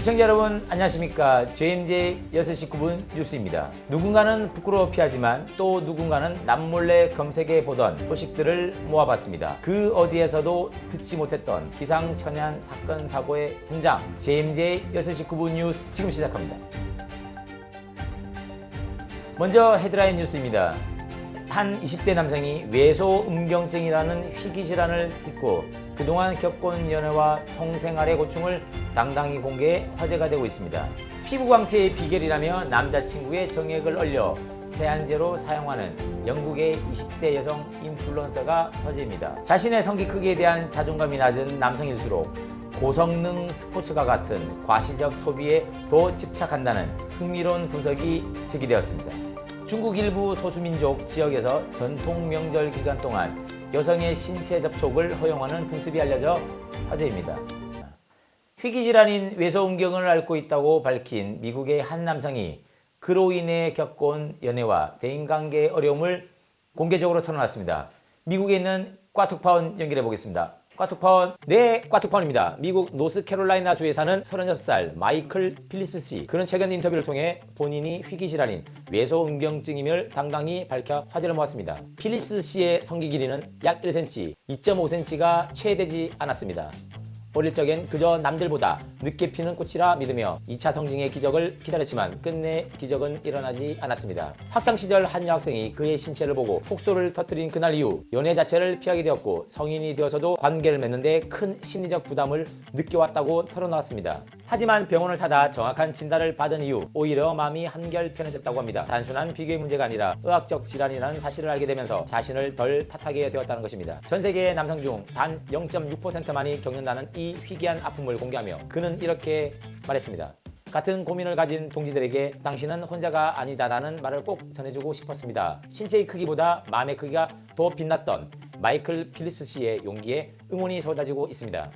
시청자 여러분 안녕하십니까. JMJ 6시 9분 뉴스입니다. 누군가는 부끄러워 피하지만 또 누군가는 남몰래 검색해 보던 소식들을 모아봤습니다. 그 어디에서도 듣지 못했던 기상천외한 사건 사고의 현장, JMJ 6시 9분 뉴스 지금 시작합니다. 먼저 헤드라인 뉴스입니다. 한 20대 남성이 외소음경증이라는 희귀질환을 딛고 그동안 겪은 연애와 성생활의 고충을 당당히 공개해 화제가 되고 있습니다. 피부광채의 비결이라며 남자친구의 정액을 얼려 세안제로 사용하는 영국의 20대 여성 인플루언서가 화제입니다. 자신의 성기 크기에 대한 자존감이 낮은 남성일수록 고성능 스포츠카 같은 과시적 소비에 더 집착한다는 흥미로운 분석이 제기되었습니다. 중국 일부 소수민족 지역에서 전통 명절 기간 동안 여성의 신체 접촉을 허용하는 풍습이 알려져 화제입니다. 희귀질환인 외소음경을 앓고 있다고 밝힌 미국의 한 남성이 그로 인해 겪은 연애와 대인관계의 어려움을 공개적으로 털어놨습니다. 미국에 있는 꽈툭파원 연결해 보겠습니다. 꽈툭파원. 네, 꽈툭파원입니다. 미국 노스캐롤라이나 주에 사는 36살 마이클 필립스 씨. 그는 최근 인터뷰를 통해 본인이 희귀질환인 외소음경증임을 당당히 밝혀 화제를 모았습니다. 필립스 씨의 성기 길이는 약 1cm, 2.5cm가 채 되지 않았습니다. 어릴 적엔 그저 남들보다 늦게 피는 꽃이라 믿으며 2차 성징의 기적을 기다렸지만 끝내 기적은 일어나지 않았습니다. 학창시절 한 여학생이 그의 신체를 보고 폭소를 터뜨린 그날 이후 연애 자체를 피하게 되었고 성인이 되어서도 관계를 맺는데 큰 심리적 부담을 느껴왔다고 털어놓았습니다. 하지만 병원을 찾아 정확한 진단을 받은 이후 오히려 마음이 한결 편해졌다고 합니다. 단순한 비교의 문제가 아니라 의학적 질환이라는 사실을 알게 되면서 자신을 덜 탓하게 되었다는 것입니다. 전 세계의 남성 중 단 0.6%만이 겪는다는 이 희귀한 아픔을 공개하며 그는 이렇게 말했습니다. 같은 고민을 가진 동지들에게 당신은 혼자가 아니다라는 말을 꼭 전해주고 싶었습니다. 신체의 크기보다 마음의 크기가 더 빛났던 마이클 필립스 씨의 용기에 응원이 쏟아지고 있습니다.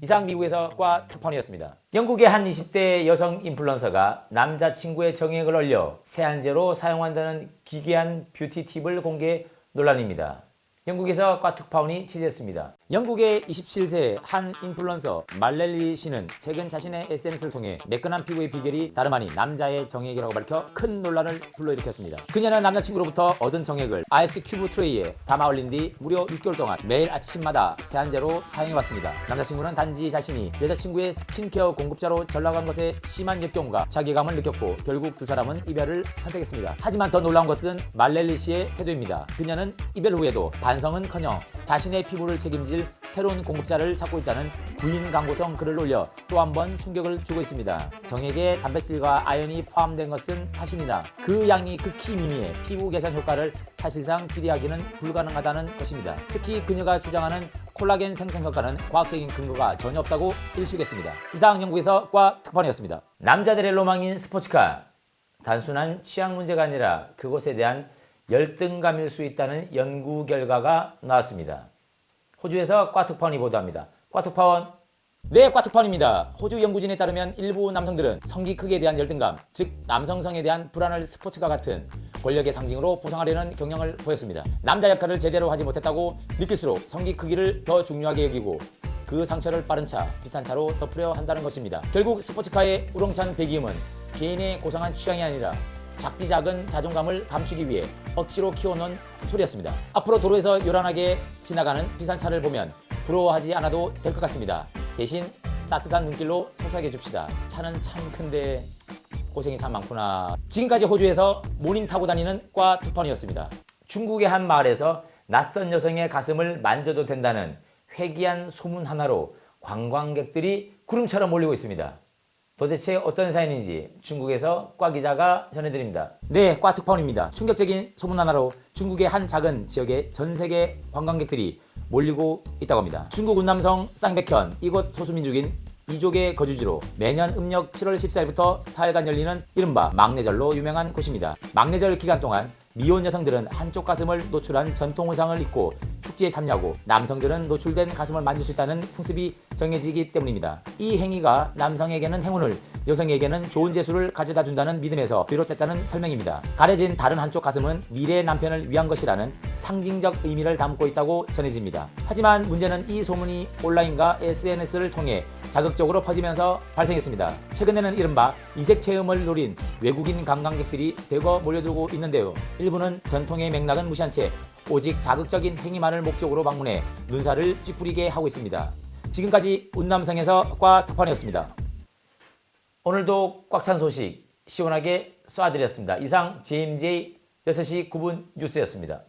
이상 미국에서 꽈툭파원이었습니다. 영국의 한 20대 여성 인플루언서가 남자친구의 정액을 얼려 세안제로 사용한다는 기괴한 뷰티 팁을 공개 논란입니다. 영국에서 꽈툭파원이 취재했습니다. 영국의 27세 한 인플루언서 말렐리 씨는 최근 자신의 SNS를 통해 매끈한 피부의 비결이 다름 아닌 남자의 정액이라고 밝혀 큰 논란을 불러일으켰습니다. 그녀는 남자친구로부터 얻은 정액을 아이스 큐브 트레이에 담아 올린 뒤 무려 6개월 동안 매일 아침마다 세안제로 사용해왔습니다. 남자친구는 단지 자신이 여자친구의 스킨케어 공급자로 전락한 것에 심한 역경과 자괴감을 느꼈고 결국 두 사람은 이별을 선택했습니다. 하지만 더 놀라운 것은 말렐리 씨의 태도입니다. 그녀는 이별 후에도 반성은커녕 자신의 피부를 책임질 새로운 공급자를 찾고 있다는 구인 광고성 글을 올려 또 한 번 충격을 주고 있습니다. 정액에 단백질과 아연이 포함된 것은 사실이나 그 양이 극히 미미해 피부 개선 효과를 사실상 기대하기는 불가능하다는 것입니다. 특히 그녀가 주장하는 콜라겐 생성 효과는 과학적인 근거가 전혀 없다고 일축했습니다. 이상 영국에서 꽈툭파원이었습니다. 남자들의 로망인 스포츠카. 단순한 취향 문제가 아니라 그것에 대한 열등감일 수 있다는 연구 결과가 나왔습니다. 호주에서 꽈툭파원이 보도합니다. 꽈툭파원. 네, 꽈툭파원입니다. 호주 연구진에 따르면 일부 남성들은 성기 크기에 대한 열등감, 즉 남성성에 대한 불안을 스포츠카 같은 권력의 상징으로 보상하려는 경향을 보였습니다. 남자 역할을 제대로 하지 못했다고 느낄수록 성기 크기를 더 중요하게 여기고 그 상처를 빠른 차, 비싼 차로 덮으려 한다는 것입니다. 결국 스포츠카의 우렁찬 배기음은 개인의 고상한 취향이 아니라 작디 작은 자존감을 감추기 위해 억지로 키워놓은 소리였습니다. 앞으로 도로에서 요란하게 지나가는 비싼 차를 보면 부러워하지 않아도 될 것 같습니다. 대신 따뜻한 눈길로 소통해 줍시다. 차는 참 큰데 고생이 참 많구나. 지금까지 호주에서 모닝 타고 다니는 꽈툭파원이었습니다. 중국의 한 마을에서 낯선 여성의 가슴을 만져도 된다는 회귀한 소문 하나로 관광객들이 구름처럼 몰리고 있습니다. 도대체 어떤 사연인지 중국에서 꽈 기자가 전해드립니다. 네, 꽈툭파원입니다. 충격적인 소문 하나로 중국의 한 작은 지역에 전 세계 관광객들이 몰리고 있다고 합니다. 중국 운남성 쌍백현, 이곳 소수민족인 이족의 거주지로 매년 음력 7월 14일부터 4일간 열리는 이른바 막내절로 유명한 곳입니다. 막내절 기간 동안 미혼 여성들은 한쪽 가슴을 노출한 전통 의상을 입고 축제에 참여하고 남성들은 노출된 가슴을 만질 수 있다는 풍습이 정해지기 때문입니다. 이 행위가 남성에게는 행운을, 여성에게는 좋은 재수를 가져다 준다는 믿음에서 비롯됐다는 설명입니다. 가려진 다른 한쪽 가슴은 미래의 남편을 위한 것이라는 상징적 의미를 담고 있다고 전해집니다. 하지만 문제는 이 소문이 온라인과 SNS를 통해 자극적으로 퍼지면서 발생했습니다. 최근에는 이른바 이색 체험을 노린 외국인 관광객들이 대거 몰려들고 있는데요. 일부는 전통의 맥락은 무시한 채 오직 자극적인 행위만을 목적으로 방문해 눈살을 찌푸리게 하고 있습니다. 지금까지 운남성에서 과 특판이었습니다. 오늘도 꽉 찬 소식 시원하게 쏴드렸습니다. 이상 GMJ 6시 9분 뉴스였습니다.